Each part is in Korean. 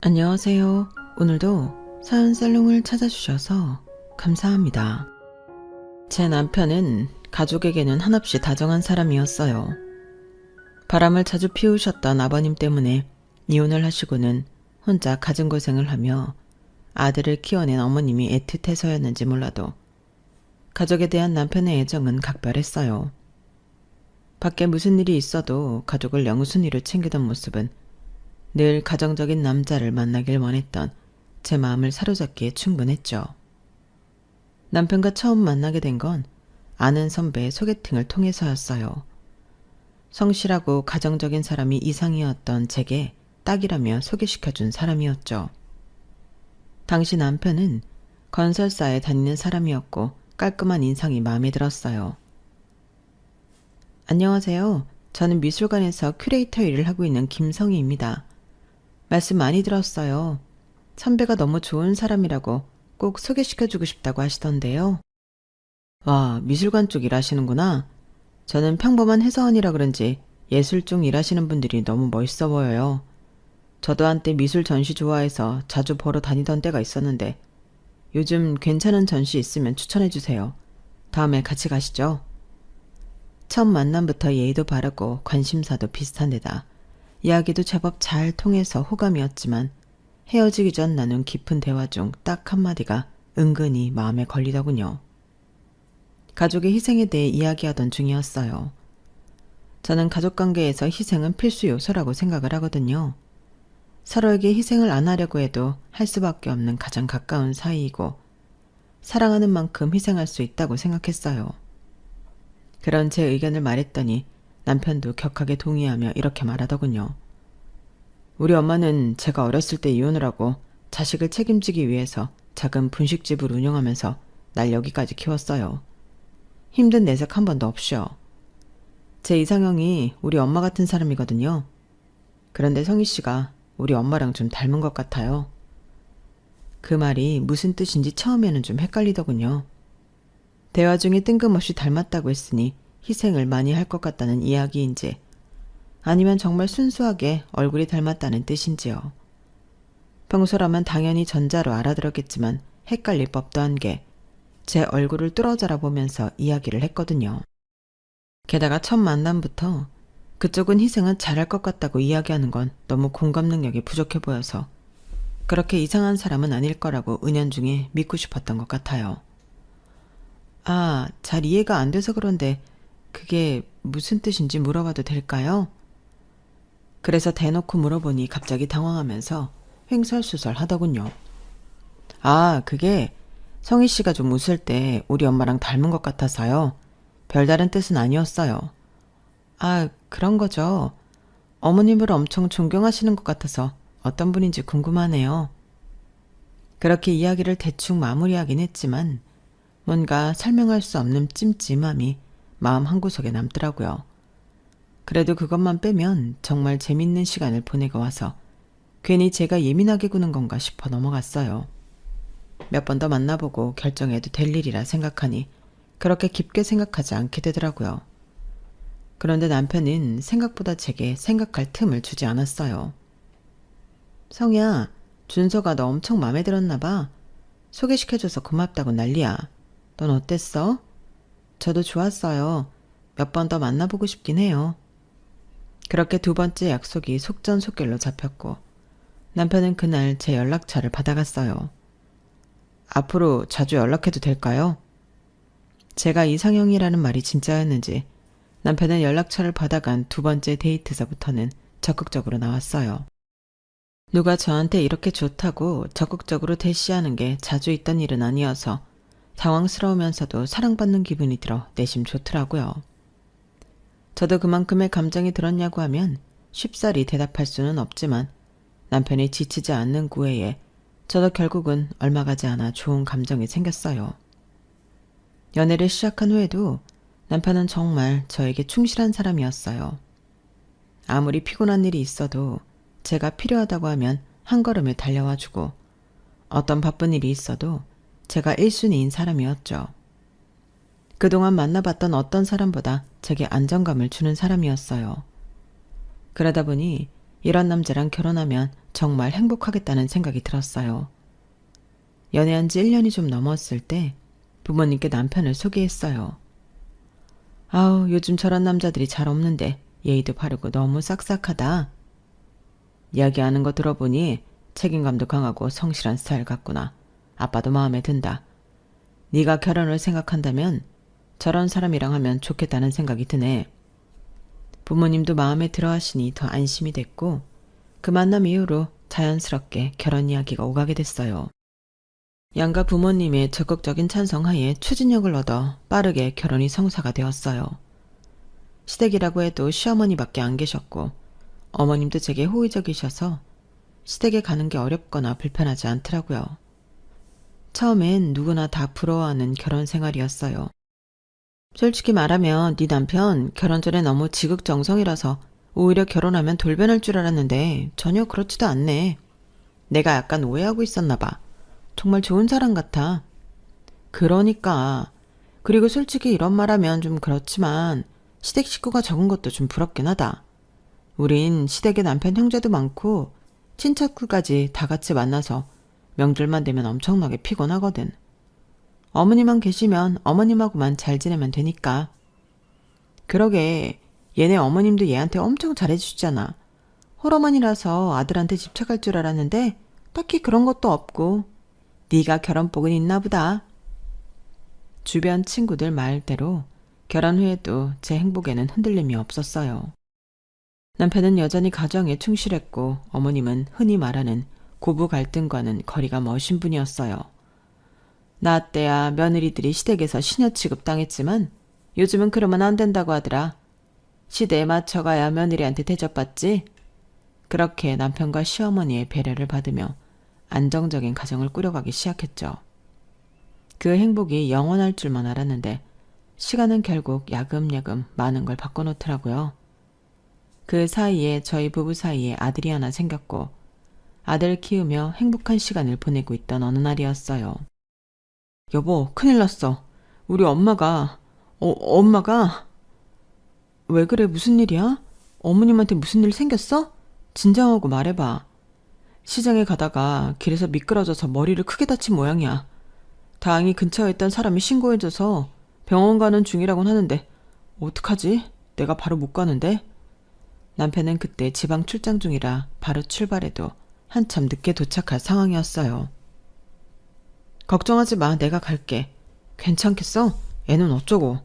안녕하세요. 오늘도 사연 살롱을 찾아주셔서 감사합니다. 제 남편은 가족에게는 한없이 다정한 사람이었어요. 바람을 자주 피우셨던 아버님 때문에 이혼을 하시고는 혼자 갖은 고생을 하며 아들을 키워낸 어머님이 애틋해서였는지 몰라도 가족에 대한 남편의 애정은 각별했어요. 밖에 무슨 일이 있어도 가족을 영순위로 챙기던 모습은 늘 가정적인 남자를 만나길 원했던 제 마음을 사로잡기에 충분했죠. 남편과 처음 만나게 된 건 아는 선배의 소개팅을 통해서였어요. 성실하고 가정적인 사람이 이상이었던 제게 딱이라며 소개시켜준 사람이었죠. 당시 남편은 건설사에 다니는 사람이었고 깔끔한 인상이 마음에 들었어요. 안녕하세요. 저는 미술관에서 큐레이터 일을 하고 있는 김성희입니다. 말씀 많이 들었어요. 선배가 너무 좋은 사람이라고 꼭 소개시켜주고 싶다고 하시던데요. 와, 미술관 쪽 일하시는구나. 저는 평범한 회사원이라 그런지 예술 쪽 일하시는 분들이 너무 멋있어 보여요. 저도 한때 미술 전시 좋아해서 자주 보러 다니던 때가 있었는데 요즘 괜찮은 전시 있으면 추천해주세요. 다음에 같이 가시죠. 첫 만남부터 예의도 바르고 관심사도 비슷한 데다 이야기도 제법 잘 통해서 호감이었지만 헤어지기 전 나눈 깊은 대화 중 딱 한마디가 은근히 마음에 걸리더군요. 가족의 희생에 대해 이야기하던 중이었어요. 저는 가족관계에서 희생은 필수 요소라고 생각을 하거든요. 서로에게 희생을 안 하려고 해도 할 수밖에 없는 가장 가까운 사이이고 사랑하는 만큼 희생할 수 있다고 생각했어요. 그런 제 의견을 말했더니 남편도 격하게 동의하며 이렇게 말하더군요. 우리 엄마는 제가 어렸을 때 이혼을 하고 자식을 책임지기 위해서 작은 분식집을 운영하면서 날 여기까지 키웠어요. 힘든 내색 한 번도 없이요. 제 이상형이 우리 엄마 같은 사람이거든요. 그런데 성희 씨가 우리 엄마랑 좀 닮은 것 같아요. 그 말이 무슨 뜻인지 처음에는 좀 헷갈리더군요. 대화 중에 뜬금없이 닮았다고 했으니 희생을 많이 할 것 같다는 이야기인지 아니면 정말 순수하게 얼굴이 닮았다는 뜻인지요. 평소라면 당연히 전자로 알아들었겠지만 헷갈릴 법도 한 게 제 얼굴을 뚫어져라 보면서 이야기를 했거든요. 게다가 첫 만남부터 그쪽은 희생은 잘할 것 같다고 이야기하는 건 너무 공감 능력이 부족해 보여서 그렇게 이상한 사람은 아닐 거라고 은연중에 믿고 싶었던 것 같아요. 아, 잘 이해가 안 돼서 그런데 그게 무슨 뜻인지 물어봐도 될까요? 그래서 대놓고 물어보니 갑자기 당황하면서 횡설수설 하더군요. 아, 그게 성희 씨가 좀 웃을 때 우리 엄마랑 닮은 것 같아서요. 별다른 뜻은 아니었어요. 아, 그런 거죠. 어머님을 엄청 존경하시는 것 같아서 어떤 분인지 궁금하네요. 그렇게 이야기를 대충 마무리하긴 했지만 뭔가 설명할 수 없는 찜찜함이 마음 한구석에 남더라고요. 그래도 그것만 빼면 정말 재밌는 시간을 보내고 와서 괜히 제가 예민하게 구는 건가 싶어 넘어갔어요. 몇 번 더 만나보고 결정해도 될 일이라 생각하니 그렇게 깊게 생각하지 않게 되더라고요. 그런데 남편은 생각보다 제게 생각할 틈을 주지 않았어요. 성희야, 준서가 너 엄청 마음에 들었나 봐. 소개시켜줘서 고맙다고 난리야. 넌 어땠어? 저도 좋았어요. 몇 번 더 만나보고 싶긴 해요. 그렇게 두 번째 약속이 속전속결로 잡혔고 남편은 그날 제 연락처를 받아갔어요. 앞으로 자주 연락해도 될까요? 제가 이상형이라는 말이 진짜였는지 남편은 연락처를 받아간 두 번째 데이트서부터는 적극적으로 나왔어요. 누가 저한테 이렇게 좋다고 적극적으로 대시하는 게 자주 있던 일은 아니어서 당황스러우면서도 사랑받는 기분이 들어 내심 좋더라고요. 저도 그만큼의 감정이 들었냐고 하면 쉽사리 대답할 수는 없지만 남편이 지치지 않는 구애에 저도 결국은 얼마 가지 않아 좋은 감정이 생겼어요. 연애를 시작한 후에도 남편은 정말 저에게 충실한 사람이었어요. 아무리 피곤한 일이 있어도 제가 필요하다고 하면 한 걸음에 달려와주고 어떤 바쁜 일이 있어도 제가 1순위인 사람이었죠. 그동안 만나봤던 어떤 사람보다 제게 안정감을 주는 사람이었어요. 그러다 보니 이런 남자랑 결혼하면 정말 행복하겠다는 생각이 들었어요. 연애한 지 1년이 좀 넘었을 때 부모님께 남편을 소개했어요. 아우, 요즘 저런 남자들이 잘 없는데 예의도 바르고 너무 싹싹하다. 이야기하는 거 들어보니 책임감도 강하고 성실한 스타일 같구나. 아빠도 마음에 든다. 네가 결혼을 생각한다면 저런 사람이랑 하면 좋겠다는 생각이 드네. 부모님도 마음에 들어 하시니 더 안심이 됐고 그 만남 이후로 자연스럽게 결혼 이야기가 오가게 됐어요. 양가 부모님의 적극적인 찬성하에 추진력을 얻어 빠르게 결혼이 성사가 되었어요. 시댁이라고 해도 시어머니밖에 안 계셨고 어머님도 제게 호의적이셔서 시댁에 가는 게 어렵거나 불편하지 않더라고요. 처음엔 누구나 다 부러워하는 결혼 생활이었어요. 솔직히 말하면 네 남편 결혼 전에 너무 지극정성이라서 오히려 결혼하면 돌변할 줄 알았는데 전혀 그렇지도 않네. 내가 약간 오해하고 있었나 봐. 정말 좋은 사람 같아. 그러니까. 그리고 솔직히 이런 말하면 좀 그렇지만 시댁 식구가 적은 것도 좀 부럽긴 하다. 우린 시댁에 남편 형제도 많고 친척들까지 다 같이 만나서 명절만 되면 엄청나게 피곤하거든. 어머니만 계시면 어머님하고만 잘 지내면 되니까. 그러게 얘네 어머님도 얘한테 엄청 잘해주잖아. 홀어머니라서 아들한테 집착할 줄 알았는데 딱히 그런 것도 없고 네가 결혼복은 있나 보다. 주변 친구들 말대로 결혼 후에도 제 행복에는 흔들림이 없었어요. 남편은 여전히 가정에 충실했고 어머님은 흔히 말하는 고부 갈등과는 거리가 먼 분이었어요. 나 때야 며느리들이 시댁에서 시녀 취급당했지만 요즘은 그러면 안 된다고 하더라. 시대에 맞춰가야 며느리한테 대접받지. 그렇게 남편과 시어머니의 배려를 받으며 안정적인 가정을 꾸려가기 시작했죠. 그 행복이 영원할 줄만 알았는데 시간은 결국 야금야금 많은 걸 바꿔놓더라고요. 그 사이에 저희 부부 사이에 아들이 하나 생겼고 아들 키우며 행복한 시간을 보내고 있던 어느 날이었어요. 여보, 큰일 났어. 우리 엄마가 왜 그래? 무슨 일이야? 어머님한테 무슨 일 생겼어? 진정하고 말해봐. 시장에 가다가 길에서 미끄러져서 머리를 크게 다친 모양이야. 다행히 근처에 있던 사람이 신고해줘서 병원 가는 중이라곤 하는데 어떡하지? 내가 바로 못 가는데? 남편은 그때 지방 출장 중이라 바로 출발해도 한참 늦게 도착할 상황이었어요. 걱정하지 마. 내가 갈게. 괜찮겠어? 애는 어쩌고.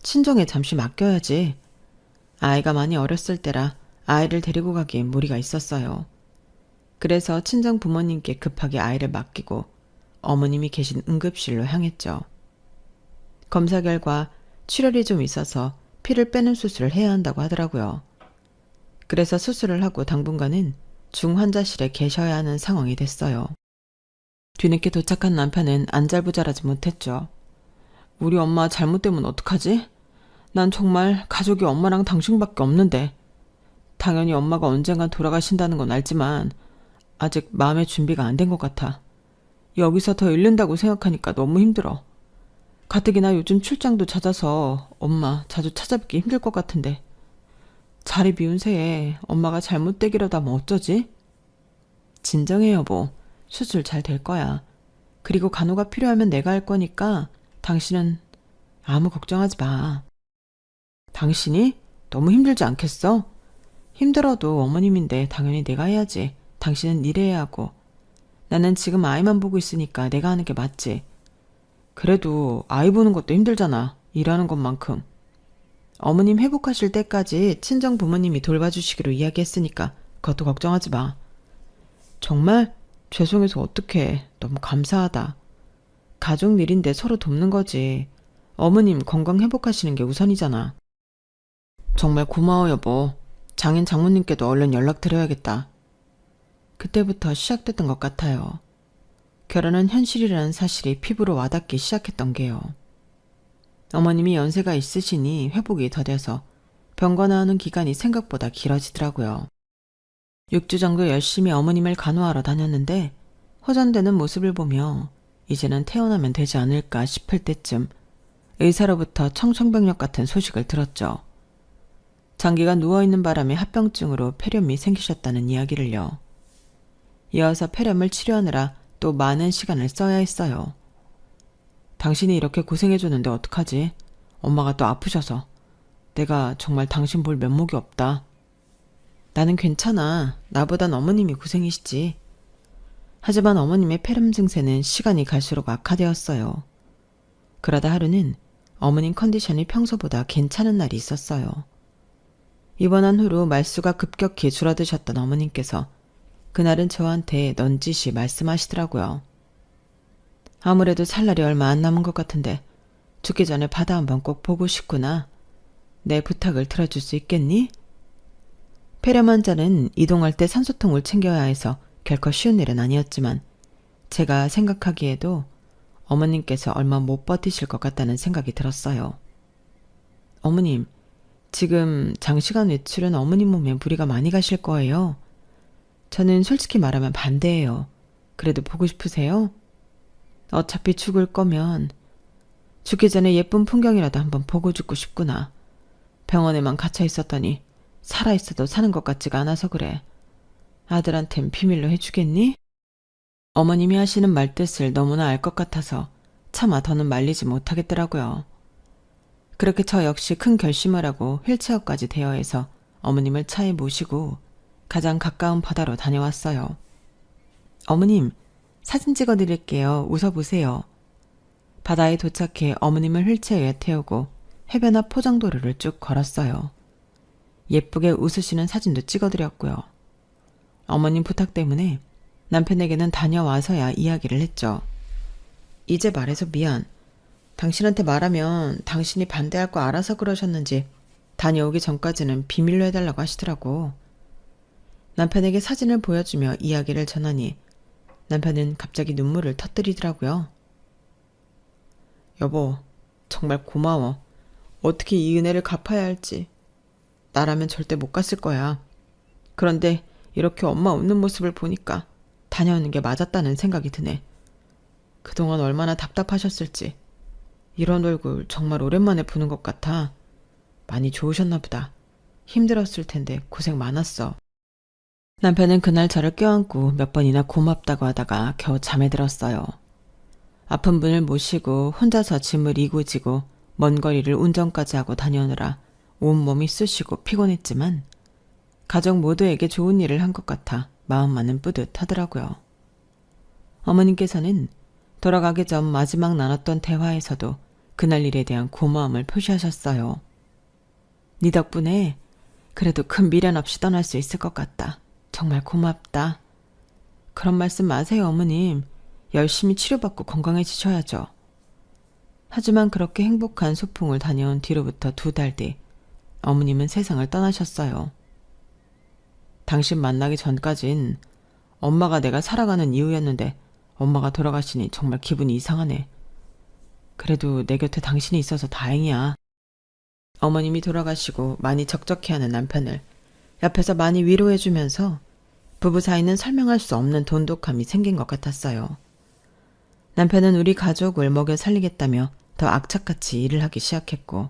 친정에 잠시 맡겨야지. 아이가 많이 어렸을 때라 아이를 데리고 가기엔 무리가 있었어요. 그래서 친정 부모님께 급하게 아이를 맡기고 어머님이 계신 응급실로 향했죠. 검사 결과 출혈이 좀 있어서 피를 빼는 수술을 해야 한다고 하더라고요. 그래서 수술을 하고 당분간은 중환자실에 계셔야 하는 상황이 됐어요. 뒤늦게 도착한 남편은 안절부절하지 못했죠. 우리 엄마 잘못되면 어떡하지? 난 정말 가족이 엄마랑 당신밖에 없는데. 당연히 엄마가 언젠간 돌아가신다는 건 알지만 아직 마음의 준비가 안 된 것 같아. 여기서 더 잃는다고 생각하니까 너무 힘들어. 가뜩이나 요즘 출장도 잦아서 엄마 자주 찾아뵙기 힘들 것 같은데. 자리 비운 새에 엄마가 잘못되기라도 하면 어쩌지? 진정해 여보. 수술 잘 될 거야. 그리고 간호가 필요하면 내가 할 거니까 당신은 아무 걱정하지 마. 당신이? 너무 힘들지 않겠어? 힘들어도 어머님인데 당연히 내가 해야지. 당신은 일해야 하고. 나는 지금 아이만 보고 있으니까 내가 하는 게 맞지. 그래도 아이 보는 것도 힘들잖아. 일하는 것만큼. 어머님 회복하실 때까지 친정 부모님이 돌봐주시기로 이야기했으니까 그것도 걱정하지 마. 정말? 죄송해서 어떡해. 너무 감사하다. 가족 일인데 서로 돕는 거지. 어머님 건강 회복하시는 게 우선이잖아. 정말 고마워 여보. 장인 장모님께도 얼른 연락드려야겠다. 그때부터 시작됐던 것 같아요. 결혼은 현실이라는 사실이 피부로 와닿기 시작했던 게요. 어머님이 연세가 있으시니 회복이 더뎌서 병관하는 기간이 생각보다 길어지더라고요. 6주 정도 열심히 어머님을 간호하러 다녔는데 호전되는 모습을 보며 이제는 퇴원하면 되지 않을까 싶을 때쯤 의사로부터 청천벽력 같은 소식을 들었죠. 장기간 누워있는 바람에 합병증으로 폐렴이 생기셨다는 이야기를요. 이어서 폐렴을 치료하느라 또 많은 시간을 써야 했어요. 당신이 이렇게 고생해줬는데 어떡하지? 엄마가 또 아프셔서. 내가 정말 당신 볼 면목이 없다. 나는 괜찮아. 나보단 어머님이 고생이시지. 하지만 어머님의 폐렴 증세는 시간이 갈수록 악화되었어요. 그러다 하루는 어머님 컨디션이 평소보다 괜찮은 날이 있었어요. 입원한 후로 말수가 급격히 줄어드셨던 어머님께서 그날은 저한테 넌지시 말씀하시더라고요. 아무래도 살 날이 얼마 안 남은 것 같은데 죽기 전에 바다 한번 꼭 보고 싶구나. 내 부탁을 들어줄 수 있겠니? 폐렴 환자는 이동할 때 산소통을 챙겨야 해서 결코 쉬운 일은 아니었지만 제가 생각하기에도 어머님께서 얼마 못 버티실 것 같다는 생각이 들었어요. 어머님, 지금 장시간 외출은 어머님 몸에 무리가 많이 가실 거예요. 저는 솔직히 말하면 반대예요. 그래도 보고 싶으세요? 어차피 죽을 거면 죽기 전에 예쁜 풍경이라도 한번 보고 죽고 싶구나. 병원에만 갇혀 있었더니 살아있어도 사는 것 같지가 않아서 그래. 아들한텐 비밀로 해주겠니? 어머님이 하시는 말뜻을 너무나 알 것 같아서 차마 더는 말리지 못하겠더라고요. 그렇게 저 역시 큰 결심을 하고 휠체어까지 대여해서 어머님을 차에 모시고 가장 가까운 바다로 다녀왔어요. 어머님, 사진 찍어드릴게요. 웃어보세요. 바다에 도착해 어머님을 휠체어에 태우고 해변 앞 포장도로를 쭉 걸었어요. 예쁘게 웃으시는 사진도 찍어드렸고요. 어머님 부탁 때문에 남편에게는 다녀와서야 이야기를 했죠. 이제 말해서 미안. 당신한테 말하면 당신이 반대할 거 알아서 그러셨는지 다녀오기 전까지는 비밀로 해달라고 하시더라고. 남편에게 사진을 보여주며 이야기를 전하니 남편은 갑자기 눈물을 터뜨리더라고요. 여보, 정말 고마워. 어떻게 이 은혜를 갚아야 할지. 나라면 절대 못 갔을 거야. 그런데 이렇게 엄마 웃는 모습을 보니까 다녀오는 게 맞았다는 생각이 드네. 그동안 얼마나 답답하셨을지. 이런 얼굴 정말 오랜만에 보는 것 같아. 많이 좋으셨나 보다. 힘들었을 텐데 고생 많았어. 남편은 그날 저를 껴안고 몇 번이나 고맙다고 하다가 겨우 잠에 들었어요. 아픈 분을 모시고 혼자서 짐을 이고 지고 먼 거리를 운전까지 하고 다녀오느라 온몸이 쑤시고 피곤했지만 가족 모두에게 좋은 일을 한 것 같아 마음만은 뿌듯하더라고요. 어머님께서는 돌아가기 전 마지막 나눴던 대화에서도 그날 일에 대한 고마움을 표시하셨어요. 네 덕분에 그래도 큰 미련 없이 떠날 수 있을 것 같다. 정말 고맙다. 그런 말씀 마세요, 어머님. 열심히 치료받고 건강해지셔야죠. 하지만 그렇게 행복한 소풍을 다녀온 뒤로부터 2달 뒤 어머님은 세상을 떠나셨어요. 당신 만나기 전까진 엄마가 내가 살아가는 이유였는데 엄마가 돌아가시니 정말 기분이 이상하네. 그래도 내 곁에 당신이 있어서 다행이야. 어머님이 돌아가시고 많이 적적해하는 남편을 옆에서 많이 위로해주면서 부부 사이는 설명할 수 없는 돈독함이 생긴 것 같았어요. 남편은 우리 가족을 먹여 살리겠다며 더 악착같이 일을 하기 시작했고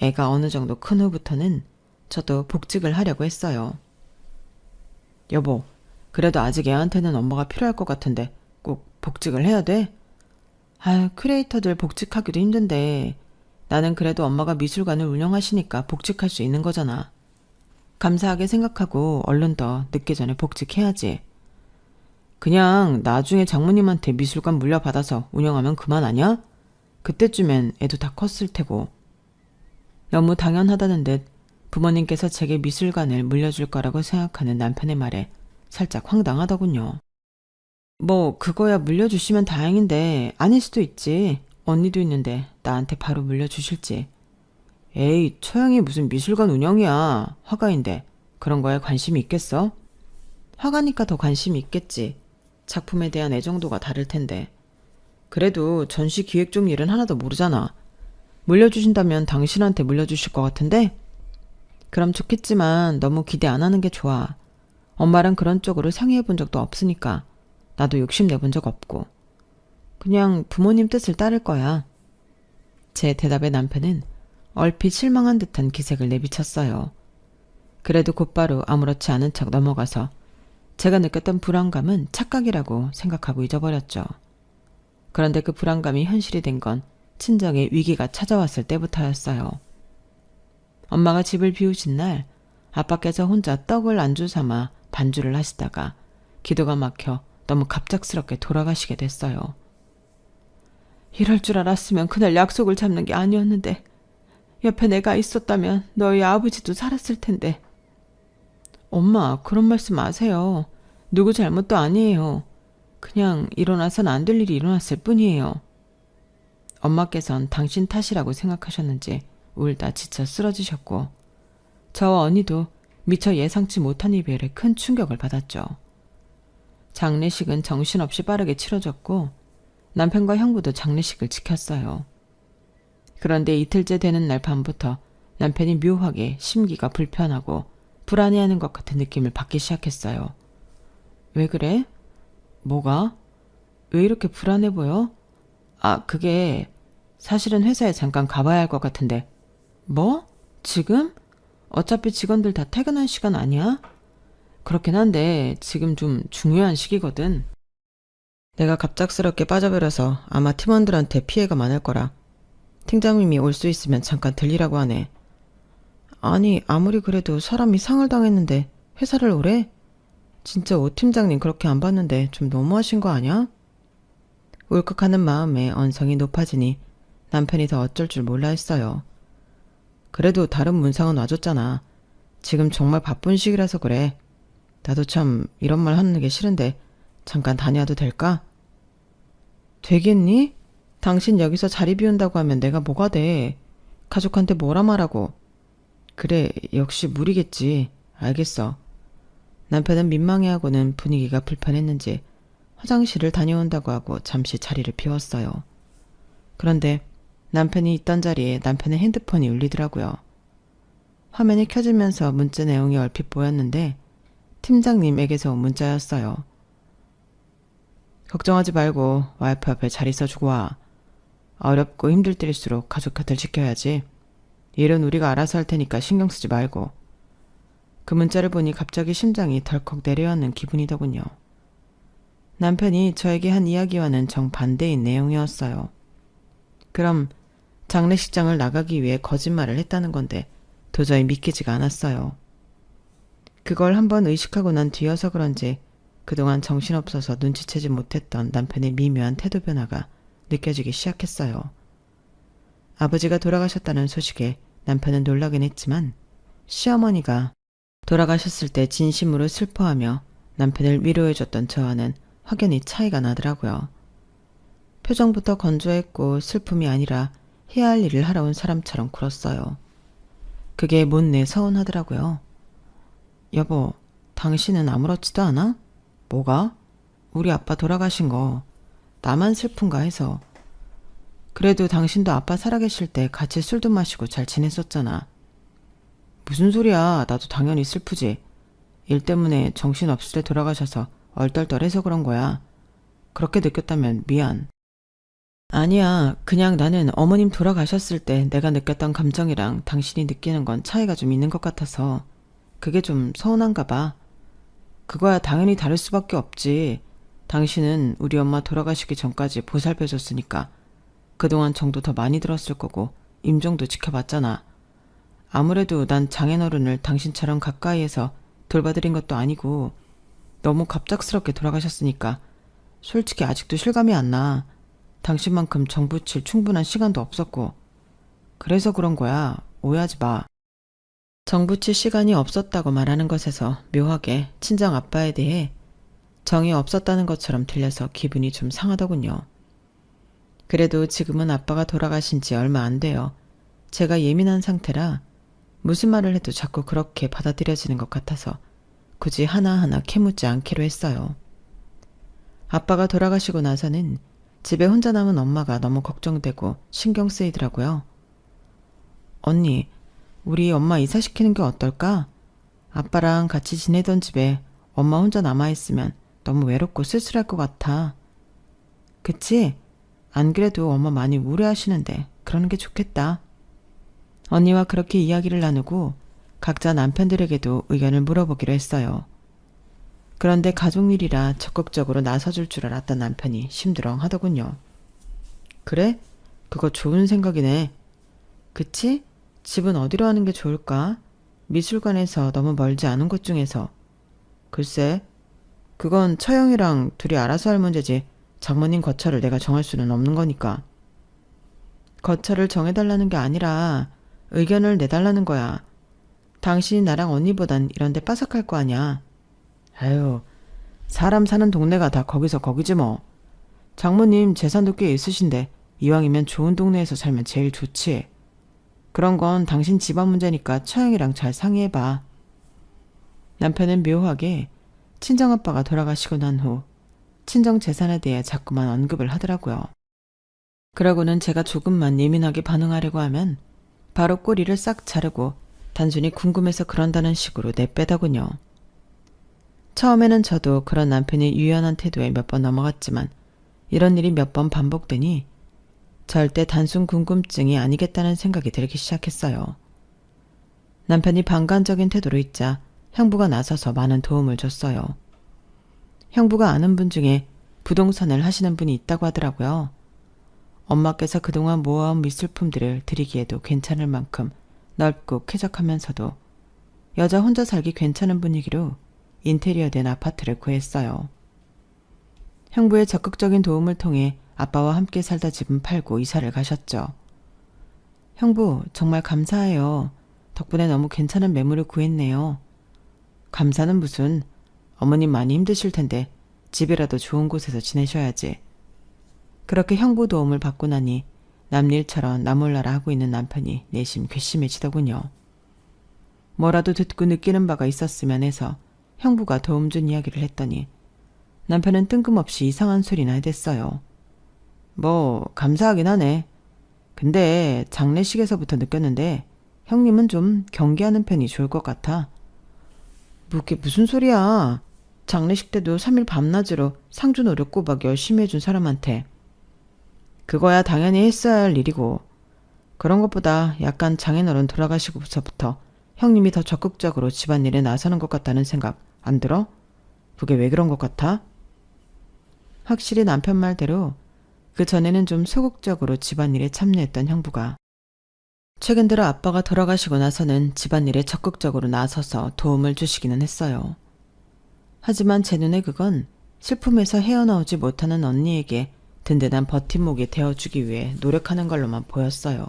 애가 어느 정도 큰 후부터는 저도 복직을 하려고 했어요. 여보, 그래도 아직 애한테는 엄마가 필요할 것 같은데 꼭 복직을 해야 돼? 아유, 큐레이터들 복직하기도 힘든데 나는 그래도 엄마가 미술관을 운영하시니까 복직할 수 있는 거잖아. 감사하게 생각하고 얼른 더 늦기 전에 복직해야지. 그냥 나중에 장모님한테 미술관 물려받아서 운영하면 그만 아냐? 그때쯤엔 애도 다 컸을 테고. 너무 당연하다는 듯 부모님께서 제게 미술관을 물려줄 거라고 생각하는 남편의 말에 살짝 황당하더군요. 뭐 그거야 물려주시면 다행인데 아닐 수도 있지. 언니도 있는데 나한테 바로 물려주실지. 에이, 처형이 무슨 미술관 운영이야. 화가인데 그런 거에 관심이 있겠어? 화가니까 더 관심이 있겠지. 작품에 대한 애정도가 다를 텐데. 그래도 전시 기획 쪽 일은 하나도 모르잖아. 물려주신다면 당신한테 물려주실 것 같은데? 그럼 좋겠지만 너무 기대 안 하는 게 좋아. 엄마랑 그런 쪽으로 상의해 본 적도 없으니까 나도 욕심내 본 적 없고. 그냥 부모님 뜻을 따를 거야. 제 대답에 남편은 얼핏 실망한 듯한 기색을 내비쳤어요. 그래도 곧바로 아무렇지 않은 척 넘어가서 제가 느꼈던 불안감은 착각이라고 생각하고 잊어버렸죠. 그런데 그 불안감이 현실이 된 건 친정의 위기가 찾아왔을 때부터였어요. 엄마가 집을 비우신 날 아빠께서 혼자 떡을 안주 삼아 반주를 하시다가 기도가 막혀 너무 갑작스럽게 돌아가시게 됐어요. 이럴 줄 알았으면 그날 약속을 잡는 게 아니었는데 옆에 내가 있었다면 너희 아버지도 살았을 텐데. 엄마, 그런 말씀 마세요. 누구 잘못도 아니에요. 그냥 일어나선 안 될 일이 일어났을 뿐이에요. 엄마께선 당신 탓이라고 생각하셨는지 울다 지쳐 쓰러지셨고 저와 언니도 미처 예상치 못한 이별에 큰 충격을 받았죠. 장례식은 정신없이 빠르게 치러졌고 남편과 형부도 장례식을 지켰어요. 그런데 이틀째 되는 날 밤부터 남편이 묘하게 심기가 불편하고 불안해하는 것 같은 느낌을 받기 시작했어요. 왜 그래? 뭐가? 왜 이렇게 불안해 보여? 그게 사실은 회사에 잠깐 가봐야 할 것 같은데. 뭐? 지금? 어차피 직원들 다 퇴근한 시간 아니야? 그렇긴 한데 지금 좀 중요한 시기거든. 내가 갑작스럽게 빠져버려서 아마 팀원들한테 피해가 많을 거라. 팀장님이 올 수 있으면 잠깐 들리라고 하네. 아니, 아무리 그래도 사람이 상을 당했는데 회사를 오래? 진짜 오 팀장님 그렇게 안 봤는데 좀 너무하신 거 아니야? 울컥하는 마음에 언성이 높아지니 남편이 더 어쩔 줄 몰라 했어요. 그래도 다른 문상은 와줬잖아. 지금 정말 바쁜 시기라서 그래. 나도 참 이런 말 하는 게 싫은데 잠깐 다녀와도 될까? 되겠니? 당신 여기서 자리 비운다고 하면 내가 뭐가 돼? 가족한테 뭐라 말하고. 그래, 역시 무리겠지. 알겠어. 남편은 민망해하고는 분위기가 불편했는지 화장실을 다녀온다고 하고 잠시 자리를 비웠어요. 그런데 남편이 있던 자리에 남편의 핸드폰이 울리더라고요. 화면이 켜지면서 문자 내용이 얼핏 보였는데 팀장님에게서 온 문자였어요. 걱정하지 말고 와이프 앞에 잘 있어주고 와. 어렵고 힘들 때일수록 가족 곁을 지켜야지. 일은 우리가 알아서 할 테니까 신경 쓰지 말고. 그 문자를 보니 갑자기 심장이 덜컥 내려앉는 기분이더군요. 남편이 저에게 한 이야기와는 정반대인 내용이었어요. 그럼 장례식장을 나가기 위해 거짓말을 했다는 건데 도저히 믿기지가 않았어요. 그걸 한번 의식하고 난 뒤여서 그런지 그동안 정신없어서 눈치채지 못했던 남편의 미묘한 태도 변화가 느껴지기 시작했어요. 아버지가 돌아가셨다는 소식에 남편은 놀라긴 했지만 시어머니가 돌아가셨을 때 진심으로 슬퍼하며 남편을 위로해줬던 저와는 확연히 차이가 나더라고요. 표정부터 건조했고 슬픔이 아니라 해야 할 일을 하러 온 사람처럼 굴었어요. 그게 못내 서운하더라고요. 여보, 당신은 아무렇지도 않아? 뭐가? 우리 아빠 돌아가신 거 나만 슬픈가 해서. 그래도 당신도 아빠 살아계실 때 같이 술도 마시고 잘 지냈었잖아. 무슨 소리야. 나도 당연히 슬프지. 일 때문에 정신없을 때 돌아가셔서 얼떨떨해서 그런 거야. 그렇게 느꼈다면 미안. 아니야. 그냥 나는 어머님 돌아가셨을 때 내가 느꼈던 감정이랑 당신이 느끼는 건 차이가 좀 있는 것 같아서 그게 좀 서운한가 봐. 그거야 당연히 다를 수밖에 없지. 당신은 우리 엄마 돌아가시기 전까지 보살펴줬으니까 그동안 정도 더 많이 들었을 거고 임종도 지켜봤잖아. 아무래도 난 장인어른을 당신처럼 가까이에서 돌봐드린 것도 아니고 너무 갑작스럽게 돌아가셨으니까 솔직히 아직도 실감이 안 나. 당신만큼 정 붙일 충분한 시간도 없었고 그래서 그런 거야. 오해하지 마. 정 붙일 시간이 없었다고 말하는 것에서 묘하게 친정 아빠에 대해 정이 없었다는 것처럼 들려서 기분이 좀 상하더군요. 그래도 지금은 아빠가 돌아가신 지 얼마 안 돼요. 제가 예민한 상태라 무슨 말을 해도 자꾸 그렇게 받아들여지는 것 같아서 굳이 하나하나 캐묻지 않기로 했어요. 아빠가 돌아가시고 나서는 집에 혼자 남은 엄마가 너무 걱정되고 신경 쓰이더라고요. 언니, 우리 엄마 이사시키는 게 어떨까? 아빠랑 같이 지내던 집에 엄마 혼자 남아있으면 너무 외롭고 쓸쓸할 것 같아. 그치? 안 그래도 엄마 많이 우려하시는데 그러는 게 좋겠다. 언니와 그렇게 이야기를 나누고 각자 남편들에게도 의견을 물어보기로 했어요. 그런데 가족일이라 적극적으로 나서줄 줄 알았던 남편이 심드렁 하더군요. 그래? 그거 좋은 생각이네. 그치? 집은 어디로 하는 게 좋을까? 미술관에서 너무 멀지 않은 곳 중에서. 글쎄, 그건 처형이랑 둘이 알아서 할 문제지 장모님 거처를 내가 정할 수는 없는 거니까. 거처를 정해달라는 게 아니라 의견을 내달라는 거야. 당신이 나랑 언니보단 이런 데 빠삭할 거 아냐. 아유, 사람 사는 동네가 다 거기서 거기지 뭐. 장모님 재산도 꽤 있으신데 이왕이면 좋은 동네에서 살면 제일 좋지. 그런 건 당신 집안 문제니까 처형이랑 잘 상의해봐. 남편은 묘하게 친정아빠가 돌아가시고 난 후 친정 재산에 대해 자꾸만 언급을 하더라고요. 그러고는 제가 조금만 예민하게 반응하려고 하면 바로 꼬리를 싹 자르고 단순히 궁금해서 그런다는 식으로 내빼더군요. 처음에는 저도 그런 남편이 유연한 태도에 몇 번 넘어갔지만 이런 일이 몇 번 반복되니 절대 단순 궁금증이 아니겠다는 생각이 들기 시작했어요. 남편이 방관적인 태도로 있자 형부가 나서서 많은 도움을 줬어요. 형부가 아는 분 중에 부동산을 하시는 분이 있다고 하더라고요. 엄마께서 그동안 모아온 미술품들을 드리기에도 괜찮을 만큼 넓고 쾌적하면서도 여자 혼자 살기 괜찮은 분위기로 인테리어된 아파트를 구했어요. 형부의 적극적인 도움을 통해 아빠와 함께 살다 집은 팔고 이사를 가셨죠. 형부, 정말 감사해요. 덕분에 너무 괜찮은 매물을 구했네요. 감사는 무슨, 어머님 많이 힘드실 텐데 집이라도 좋은 곳에서 지내셔야지. 그렇게 형부 도움을 받고 나니 남일처럼 나몰라라 하고 있는 남편이 내심 괘씸해지더군요. 뭐라도 듣고 느끼는 바가 있었으면 해서 형부가 도움 준 이야기를 했더니 남편은 뜬금없이 이상한 소리나 해댔어요. 뭐 감사하긴 하네. 근데 장례식에서부터 느꼈는데 형님은 좀 경계하는 편이 좋을 것 같아. 그게 무슨 소리야. 장례식 때도 3일 밤낮으로 상주 노력 꼬박 열심히 해준 사람한테. 그거야 당연히 했어야 할 일이고 그런 것보다 약간 장인어른 돌아가시고서부터 형님이 더 적극적으로 집안일에 나서는 것 같다는 생각 안 들어? 그게 왜 그런 것 같아? 확실히 남편 말대로 그 전에는 좀 소극적으로 집안일에 참여했던 형부가 최근 들어 아빠가 돌아가시고 나서는 집안일에 적극적으로 나서서 도움을 주시기는 했어요. 하지만 제 눈에 그건 슬픔에서 헤어나오지 못하는 언니에게 든든한 버팀목이 되어주기 위해 노력하는 걸로만 보였어요.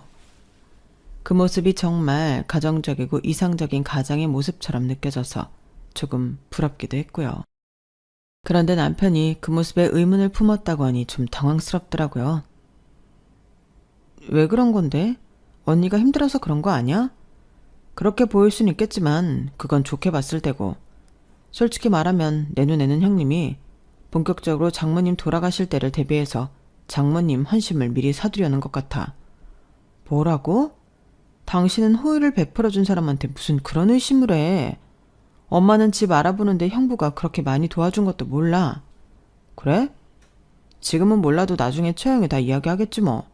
그 모습이 정말 가정적이고 이상적인 가장의 모습처럼 느껴져서 조금 부럽기도 했고요. 그런데 남편이 그 모습에 의문을 품었다고 하니 좀 당황스럽더라고요. 왜 그런 건데? 언니가 힘들어서 그런 거 아니야? 그렇게 보일 수는 있겠지만 그건 좋게 봤을 테고 솔직히 말하면 내 눈에는 형님이 본격적으로 장모님 돌아가실 때를 대비해서 장모님 헌심을 미리 사두려는 것 같아. 뭐라고? 당신은 호의를 베풀어준 사람한테 무슨 그런 의심을 해. 엄마는 집 알아보는데 형부가 그렇게 많이 도와준 것도 몰라. 그래? 지금은 몰라도 나중에 처형이 다 이야기하겠지 뭐.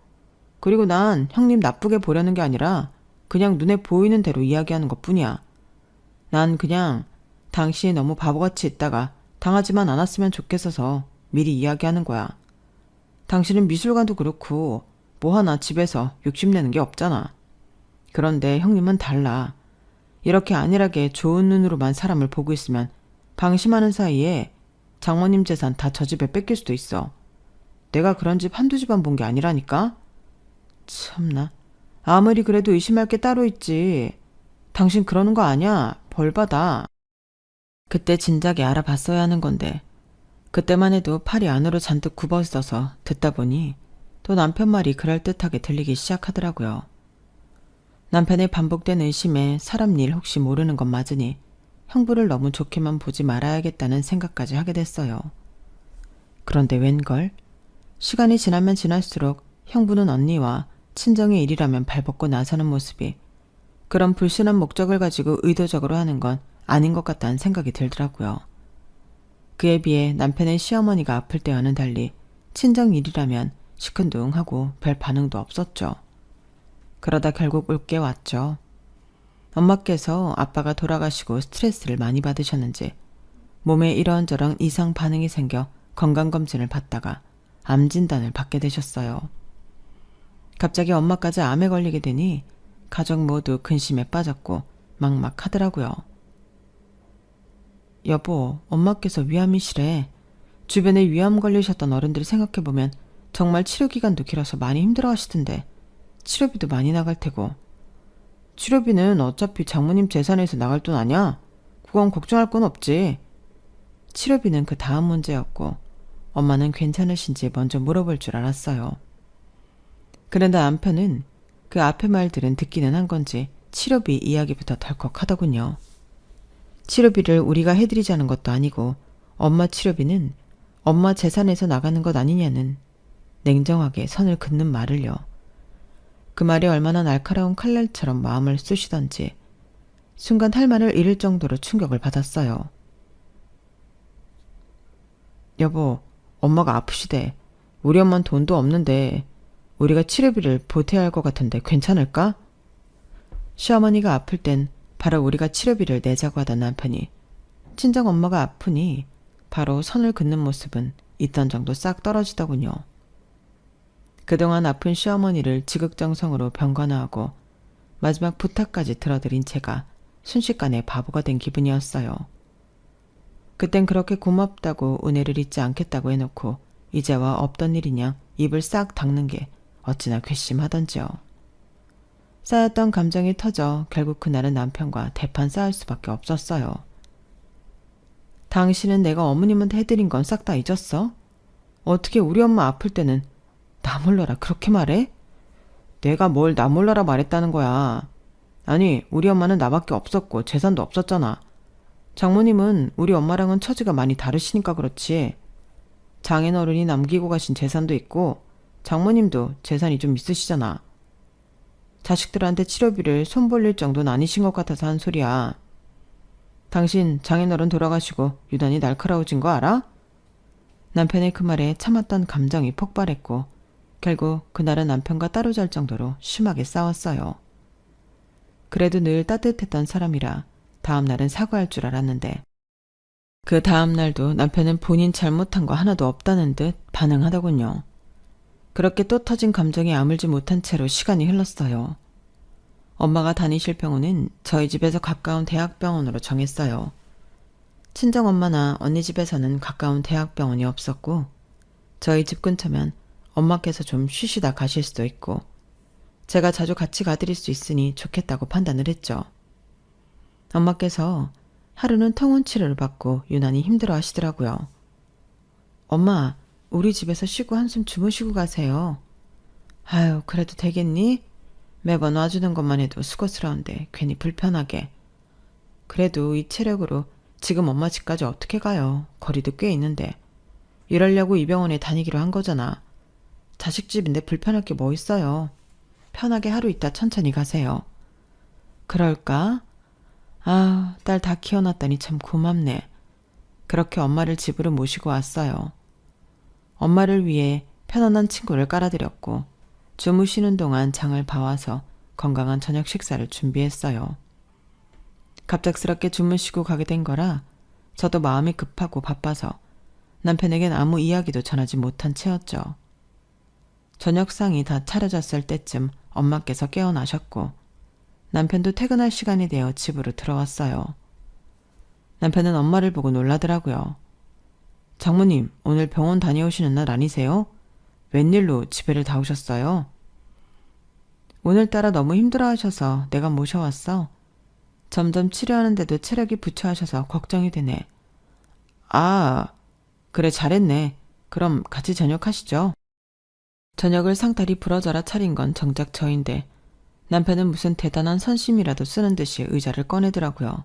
그리고 난 형님 나쁘게 보려는 게 아니라 그냥 눈에 보이는 대로 이야기하는 것뿐이야. 난 그냥 당신이 너무 바보같이 있다가 당하지만 않았으면 좋겠어서 미리 이야기하는 거야. 당신은 미술관도 그렇고 뭐 하나 집에서 욕심내는 게 없잖아. 그런데 형님은 달라. 이렇게 안일하게 좋은 눈으로만 사람을 보고 있으면 방심하는 사이에 장모님 재산 다 저 집에 뺏길 수도 있어. 내가 그런 집 한두 집안 본 게 아니라니까? 참나. 아무리 그래도 의심할 게 따로 있지. 당신 그러는 거 아니야. 벌 받아. 그때 진작에 알아봤어야 하는 건데 그때만 해도 팔이 안으로 잔뜩 굽어있어서 듣다 보니 또 남편 말이 그럴듯하게 들리기 시작하더라고요. 남편의 반복된 의심에 사람 일 혹시 모르는 건 맞으니 형부를 너무 좋게만 보지 말아야겠다는 생각까지 하게 됐어요. 그런데 웬걸? 시간이 지나면 지날수록 형부는 언니와 친정의 일이라면 발벗고 나서는 모습이 그런 불순한 목적을 가지고 의도적으로 하는 건 아닌 것 같다는 생각이 들더라고요. 그에 비해 남편의 시어머니가 아플 때와는 달리 친정 일이라면 시큰둥하고 별 반응도 없었죠. 그러다 결국 올게 왔죠. 엄마께서 아빠가 돌아가시고 스트레스를 많이 받으셨는지 몸에 이런저런 이상 반응이 생겨 건강검진을 받다가 암 진단을 받게 되셨어요. 갑자기 엄마까지 암에 걸리게 되니 가족 모두 근심에 빠졌고 막막하더라고요. 여보, 엄마께서 위암이시래. 주변에 위암 걸리셨던 어른들 생각해보면 정말 치료기간도 길어서 많이 힘들어하시던데 치료비도 많이 나갈 테고. 치료비는 어차피 장모님 재산에서 나갈 돈 아냐? 그건 걱정할 건 없지. 치료비는 그 다음 문제였고 엄마는 괜찮으신지 먼저 물어볼 줄 알았어요. 그런데 남편은 그 앞의 말들은 듣기는 한 건지 치료비 이야기부터 덜컥하더군요. 치료비를 우리가 해드리자는 것도 아니고 엄마 치료비는 엄마 재산에서 나가는 것 아니냐는 냉정하게 선을 긋는 말을요. 그 말이 얼마나 날카로운 칼날처럼 마음을 쑤시던지 순간 할 말을 잃을 정도로 충격을 받았어요. 여보, 엄마가 아프시대. 우리 엄마는 돈도 없는데 우리가 치료비를 보태야 할 것 같은데 괜찮을까? 시어머니가 아플 땐 바로 우리가 치료비를 내자고 하던 남편이 친정 엄마가 아프니 바로 선을 긋는 모습은 있던 정도 싹 떨어지더군요. 그동안 아픈 시어머니를 지극정성으로 병간호하고 마지막 부탁까지 들어드린 제가 순식간에 바보가 된 기분이었어요. 그땐 그렇게 고맙다고 은혜를 잊지 않겠다고 해놓고 이제와 없던 일이냐 입을 싹 닦는 게 어찌나 괘씸하던지요. 쌓였던 감정이 터져 결국 그날은 남편과 대판 싸울 수밖에 없었어요. 당신은 내가 어머님한테 해드린 건 싹 다 잊었어? 어떻게 우리 엄마 아플 때는 나 몰라라 그렇게 말해? 내가 뭘 나 몰라라 말했다는 거야. 아니, 우리 엄마는 나밖에 없었고 재산도 없었잖아. 장모님은 우리 엄마랑은 처지가 많이 다르시니까 그렇지. 장인어른이 남기고 가신 재산도 있고 장모님도 재산이 좀 있으시잖아. 자식들한테 치료비를 손 벌릴 정도는 아니신 것 같아서 한 소리야. 당신 장인어른 돌아가시고 유난히 날카로워진 거 알아? 남편의 그 말에 참았던 감정이 폭발했고 결국 그날은 남편과 따로 잘 정도로 심하게 싸웠어요. 그래도 늘 따뜻했던 사람이라 다음 날은 사과할 줄 알았는데 그 다음 날도 남편은 본인 잘못한 거 하나도 없다는 듯 반응하더군요. 그렇게 또 터진 감정에 아물지 못한 채로 시간이 흘렀어요. 엄마가 다니실 병원은 저희 집에서 가까운 대학병원으로 정했어요. 친정엄마나 언니 집에서는 가까운 대학병원이 없었고 저희 집 근처면 엄마께서 좀 쉬시다 가실 수도 있고 제가 자주 같이 가드릴 수 있으니 좋겠다고 판단을 했죠. 엄마께서 하루는 통원 치료를 받고 유난히 힘들어 하시더라고요. 엄마, 우리 집에서 쉬고 한숨 주무시고 가세요. 아유, 그래도 되겠니? 매번 와주는 것만 해도 수고스러운데 괜히 불편하게. 그래도 이 체력으로 지금 엄마 집까지 어떻게 가요? 거리도 꽤 있는데. 이러려고 이 병원에 다니기로 한 거잖아. 자식 집인데 불편할 게 뭐 있어요. 편하게 하루 있다 천천히 가세요. 그럴까? 아, 딸 다 키워놨다니 참 고맙네. 그렇게 엄마를 집으로 모시고 왔어요. 엄마를 위해 편안한 침구를 깔아드렸고 주무시는 동안 장을 봐와서 건강한 저녁 식사를 준비했어요. 갑작스럽게 주무시고 가게 된 거라 저도 마음이 급하고 바빠서 남편에겐 아무 이야기도 전하지 못한 채였죠. 저녁상이 다 차려졌을 때쯤 엄마께서 깨어나셨고 남편도 퇴근할 시간이 되어 집으로 들어왔어요. 남편은 엄마를 보고 놀라더라고요. 장모님, 오늘 병원 다녀오시는 날 아니세요? 웬일로 집에를 다 오셨어요? 오늘따라 너무 힘들어하셔서 내가 모셔왔어. 점점 치료하는데도 체력이 부처하셔서 걱정이 되네. 아, 그래 잘했네. 그럼 같이 저녁하시죠. 저녁을 상다리 부러져라 차린 건 정작 저인데 남편은 무슨 대단한 선심이라도 쓰는 듯이 의자를 꺼내더라고요.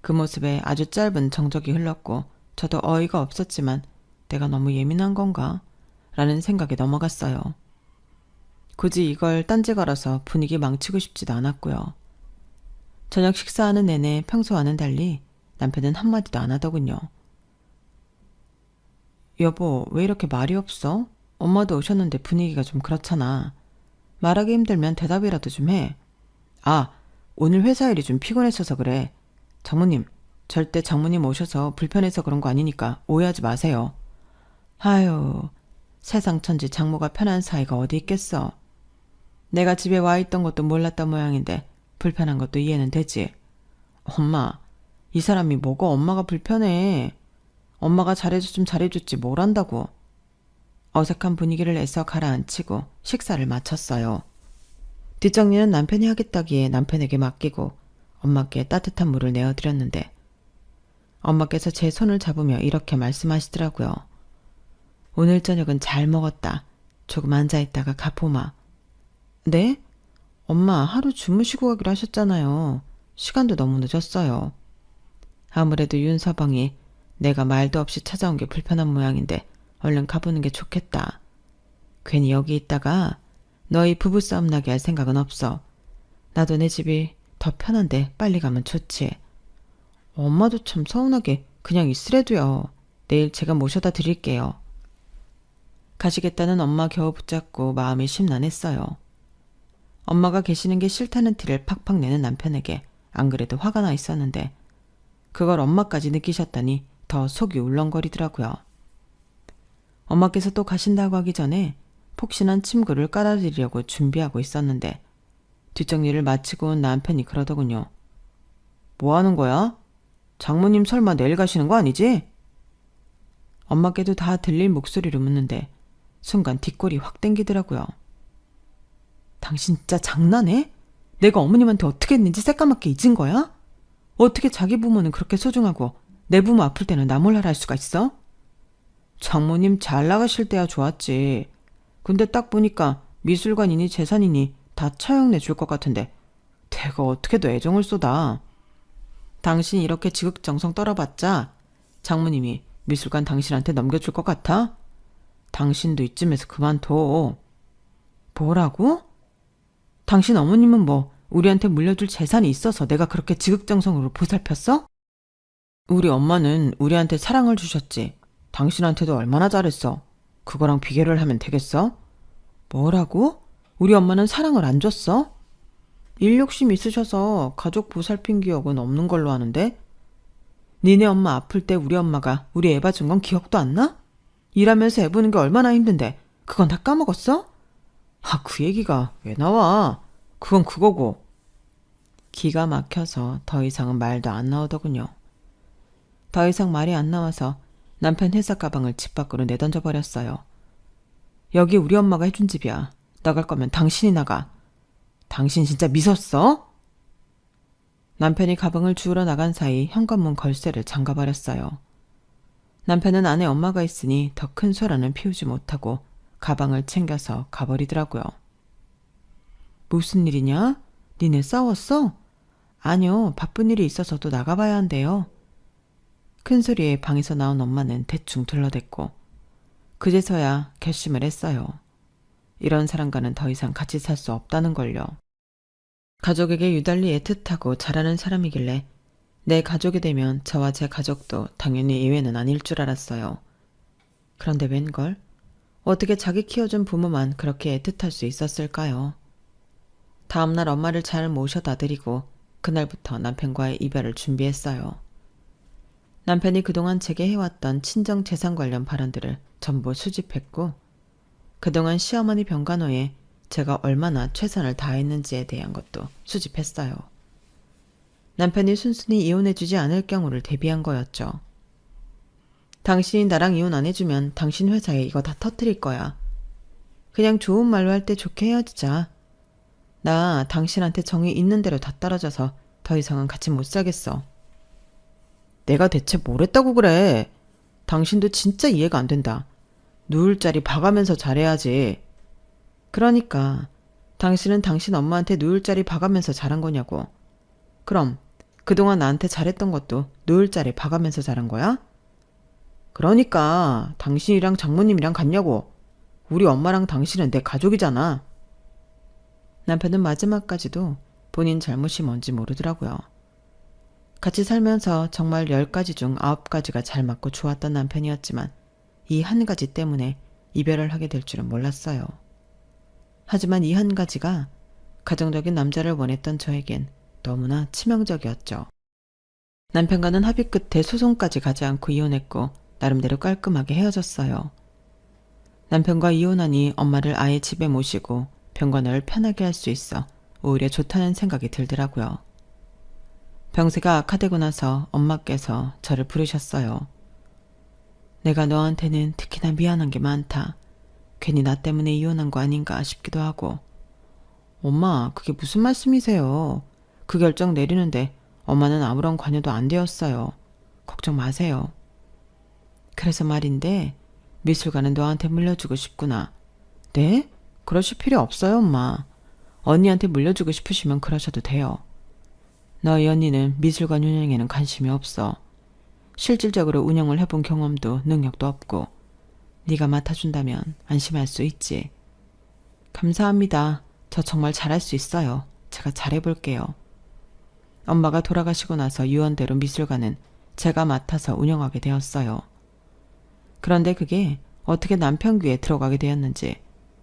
그 모습에 아주 짧은 정적이 흘렀고 저도 어이가 없었지만 내가 너무 예민한 건가? 라는 생각에 넘어갔어요. 굳이 이걸 딴지 걸어서 분위기 망치고 싶지도 않았고요. 저녁 식사하는 내내 평소와는 달리 남편은 한마디도 안 하더군요. 여보, 왜 이렇게 말이 없어? 엄마도 오셨는데 분위기가 좀 그렇잖아. 말하기 힘들면 대답이라도 좀 해. 아, 오늘 회사 일이 좀 피곤했어서 그래. 장모님, 절대 장모님 오셔서 불편해서 그런 거 아니니까 오해하지 마세요. 아유, 세상 천지 장모가 편한 사이가 어디 있겠어. 내가 집에 와 있던 것도 몰랐던 모양인데 불편한 것도 이해는 되지. 엄마, 이 사람이 뭐가 엄마가 불편해. 엄마가 잘해줬으면 잘해줬지 뭘 한다고. 어색한 분위기를 애써 가라앉히고 식사를 마쳤어요. 뒷정리는 남편이 하겠다기에 남편에게 맡기고 엄마께 따뜻한 물을 내어드렸는데 엄마께서 제 손을 잡으며 이렇게 말씀하시더라고요. 오늘 저녁은 잘 먹었다. 조금 앉아있다가 가보마. 네? 엄마 하루 주무시고 가기로 하셨잖아요. 시간도 너무 늦었어요. 아무래도 윤서방이 내가 말도 없이 찾아온 게 불편한 모양인데 얼른 가보는 게 좋겠다. 괜히 여기 있다가 너희 부부싸움 나게 할 생각은 없어. 나도 내 집이 더 편한데 빨리 가면 좋지. 엄마도 참 서운하게 그냥 있으래도요. 내일 제가 모셔다 드릴게요. 가시겠다는 엄마 겨우 붙잡고 마음이 심란했어요. 엄마가 계시는 게 싫다는 티를 팍팍 내는 남편에게 안 그래도 화가 나 있었는데 그걸 엄마까지 느끼셨다니 더 속이 울렁거리더라고요. 엄마께서 또 가신다고 하기 전에 폭신한 침구를 깔아드리려고 준비하고 있었는데 뒷정리를 마치고 온 남편이 그러더군요. 뭐 하는 거야? 장모님 설마 내일 가시는 거 아니지? 엄마께도 다 들릴 목소리로 묻는데 순간 뒷골이 확 땡기더라고요. 당신 진짜 장난해? 내가 어머님한테 어떻게 했는지 새까맣게 잊은 거야? 어떻게 자기 부모는 그렇게 소중하고 내 부모 아플 때는 나 몰라라 할 수가 있어? 장모님 잘 나가실 때야 좋았지. 근데 딱 보니까 미술관이니 재산이니 다 처형내 줄 것 같은데 내가 어떻게 더 애정을 쏟아. 당신 이렇게 지극정성 떨어봤자 장모님이 미술관 당신한테 넘겨줄 것 같아? 당신도 이쯤에서 그만둬. 뭐라고? 당신 어머님은 뭐 우리한테 물려줄 재산이 있어서 내가 그렇게 지극정성으로 보살폈어? 우리 엄마는 우리한테 사랑을 주셨지. 당신한테도 얼마나 잘했어. 그거랑 비교를 하면 되겠어? 뭐라고? 우리 엄마는 사랑을 안 줬어? 일 욕심 있으셔서 가족 보살핀 기억은 없는 걸로 아는데? 니네 엄마 아플 때 우리 엄마가 우리 애 봐준 건 기억도 안 나? 일하면서 애 보는 게 얼마나 힘든데 그건 다 까먹었어? 아, 그 얘기가 왜 나와? 그건 그거고. 기가 막혀서 더 이상은 말도 안 나오더군요. 더 이상 말이 안 나와서 남편 회사 가방을 집 밖으로 내던져 버렸어요. 여기 우리 엄마가 해준 집이야. 나갈 거면 당신이 나가. 당신 진짜 미쳤어? 남편이 가방을 주우러 나간 사이 현관문 걸쇠를 잠가버렸어요. 남편은 안에 엄마가 있으니 더 큰 소란은 피우지 못하고 가방을 챙겨서 가버리더라고요. 무슨 일이냐? 니네 싸웠어? 아니요, 바쁜 일이 있어서 또 나가봐야 한대요. 큰 소리에 방에서 나온 엄마는 대충 둘러댔고 그제서야 결심을 했어요. 이런 사람과는 더 이상 같이 살 수 없다는 걸요. 가족에게 유달리 애틋하고 잘하는 사람이길래 내 가족이 되면 저와 제 가족도 당연히 예외는 아닐 줄 알았어요. 그런데 웬걸? 어떻게 자기 키워준 부모만 그렇게 애틋할 수 있었을까요? 다음날 엄마를 잘 모셔다 드리고 그날부터 남편과의 이별을 준비했어요. 남편이 그동안 제게 해왔던 친정 재산 관련 발언들을 전부 수집했고 그동안 시어머니 병간호에 제가 얼마나 최선을 다했는지에 대한 것도 수집했어요. 남편이 순순히 이혼해주지 않을 경우를 대비한 거였죠. 당신이 나랑 이혼 안 해주면 당신 회사에 이거 다 터뜨릴 거야. 그냥 좋은 말로 할 때 좋게 헤어지자. 나 당신한테 정이 있는 대로 다 떨어져서 더 이상은 같이 못 살겠어. 내가 대체 뭘 했다고 그래. 당신도 진짜 이해가 안 된다. 누울 자리 봐가면서 잘해야지. 그러니까 당신은 당신 엄마한테 누울 자리 봐가면서 잘한 거냐고. 그럼 그동안 나한테 잘했던 것도 누울 자리 봐가면서 잘한 거야? 그러니까 당신이랑 장모님이랑 같냐고. 우리 엄마랑 당신은 내 가족이잖아. 남편은 마지막까지도 본인 잘못이 뭔지 모르더라고요. 같이 살면서 정말 10가지 중 9가지가 잘 맞고 좋았던 남편이었지만 이 한 가지 때문에 이별을 하게 될 줄은 몰랐어요. 하지만 이 한 가지가 가정적인 남자를 원했던 저에겐 너무나 치명적이었죠. 남편과는 합의 끝에 소송까지 가지 않고 이혼했고 나름대로 깔끔하게 헤어졌어요. 남편과 이혼하니 엄마를 아예 집에 모시고 병관을 편하게 할 수 있어 오히려 좋다는 생각이 들더라고요. 병세가 악화되고 나서 엄마께서 저를 부르셨어요. 내가 너한테는 특히나 미안한 게 많다. 괜히 나 때문에 이혼한 거 아닌가 싶기도 하고. 엄마, 그게 무슨 말씀이세요? 그 결정 내리는데 엄마는 아무런 관여도 안 되었어요. 걱정 마세요. 그래서 말인데 미술관은 너한테 물려주고 싶구나. 네? 그러실 필요 없어요, 엄마. 언니한테 물려주고 싶으시면 그러셔도 돼요. 너희 언니는 미술관 운영에는 관심이 없어. 실질적으로 운영을 해본 경험도 능력도 없고 네가 맡아준다면 안심할 수 있지. 감사합니다. 저 정말 잘할 수 있어요. 제가 잘해볼게요. 엄마가 돌아가시고 나서 유언대로 미술관은 제가 맡아서 운영하게 되었어요. 그런데 그게 어떻게 남편 귀에 들어가게 되었는지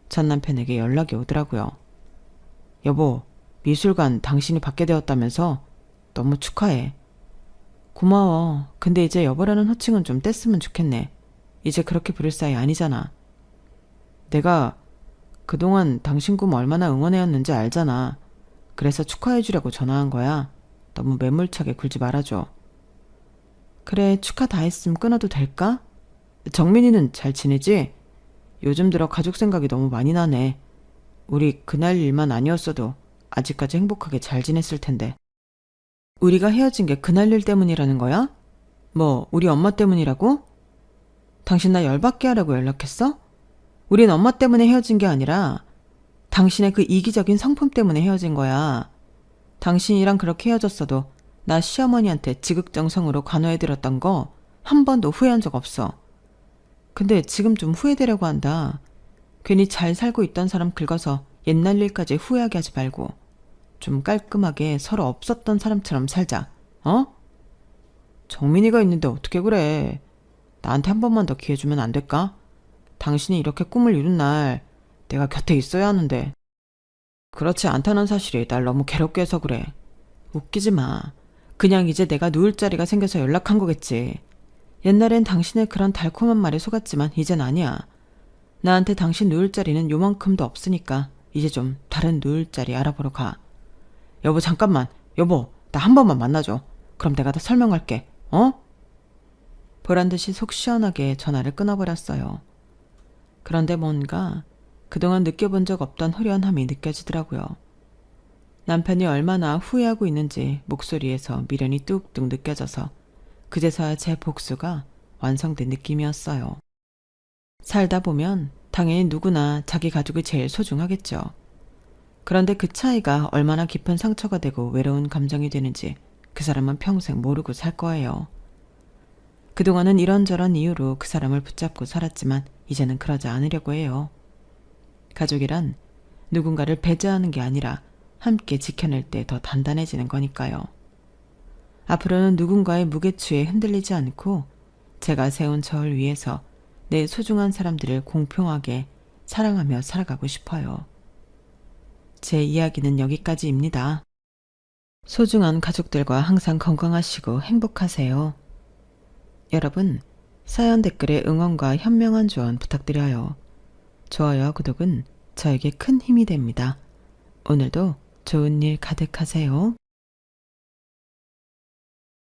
전 남편에게 연락이 오더라고요. 여보, 미술관 당신이 받게 되었다면서? 너무 축하해. 고마워. 근데 이제 여보라는 호칭은 좀 뗐으면 좋겠네. 이제 그렇게 부를 사이 아니잖아. 내가 그동안 당신 꿈 얼마나 응원해왔는지 알잖아. 그래서 축하해주려고 전화한 거야. 너무 매몰차게 굴지 말아줘. 그래, 축하 다 했음 끊어도 될까? 정민이는 잘 지내지? 요즘 들어 가족 생각이 너무 많이 나네. 우리 그날 일만 아니었어도 아직까지 행복하게 잘 지냈을 텐데. 우리가 헤어진 게 그날 일 때문이라는 거야? 뭐 우리 엄마 때문이라고? 당신 나 열받게 하려고 연락했어? 우린 엄마 때문에 헤어진 게 아니라 당신의 그 이기적인 성품 때문에 헤어진 거야. 당신이랑 그렇게 헤어졌어도 나 시어머니한테 지극정성으로 관여해드렸던 거 한 번도 후회한 적 없어. 근데 지금 좀 후회되려고 한다. 괜히 잘 살고 있던 사람 긁어서 옛날 일까지 후회하게 하지 말고 좀 깔끔하게 서로 없었던 사람처럼 살자. 어? 정민이가 있는데 어떻게 그래. 나한테 한 번만 더 기회 주면 안 될까? 당신이 이렇게 꿈을 이룬 날 내가 곁에 있어야 하는데. 그렇지 않다는 사실이 날 너무 괴롭게 해서 그래. 웃기지 마. 그냥 이제 내가 누울 자리가 생겨서 연락한 거겠지. 옛날엔 당신의 그런 달콤한 말에 속았지만 이젠 아니야. 나한테 당신 누울 자리는 요만큼도 없으니까 이제 좀 다른 누울 자리 알아보러 가. 여보 잠깐만. 여보 나 한 번만 만나줘. 그럼 내가 다 설명할게. 어? 보란듯이 속 시원하게 전화를 끊어버렸어요. 그런데 뭔가 그동안 느껴본 적 없던 후련함이 느껴지더라고요. 남편이 얼마나 후회하고 있는지 목소리에서 미련이 뚝뚝 느껴져서 그제서야 제 복수가 완성된 느낌이었어요. 살다 보면 당연히 누구나 자기 가족이 제일 소중하겠죠. 그런데 그 차이가 얼마나 깊은 상처가 되고 외로운 감정이 되는지 그 사람은 평생 모르고 살 거예요. 그동안은 이런저런 이유로 그 사람을 붙잡고 살았지만 이제는 그러지 않으려고 해요. 가족이란 누군가를 배제하는 게 아니라 함께 지켜낼 때 더 단단해지는 거니까요. 앞으로는 누군가의 무게추에 흔들리지 않고 제가 세운 절 위에서 내 소중한 사람들을 공평하게 사랑하며 살아가고 싶어요. 제 이야기는 여기까지입니다. 소중한 가족들과 항상 건강하시고 행복하세요. 여러분, 사연 댓글에 응원과 현명한 조언 부탁드려요. 좋아요와 구독은 저에게 큰 힘이 됩니다. 오늘도 좋은 일 가득하세요.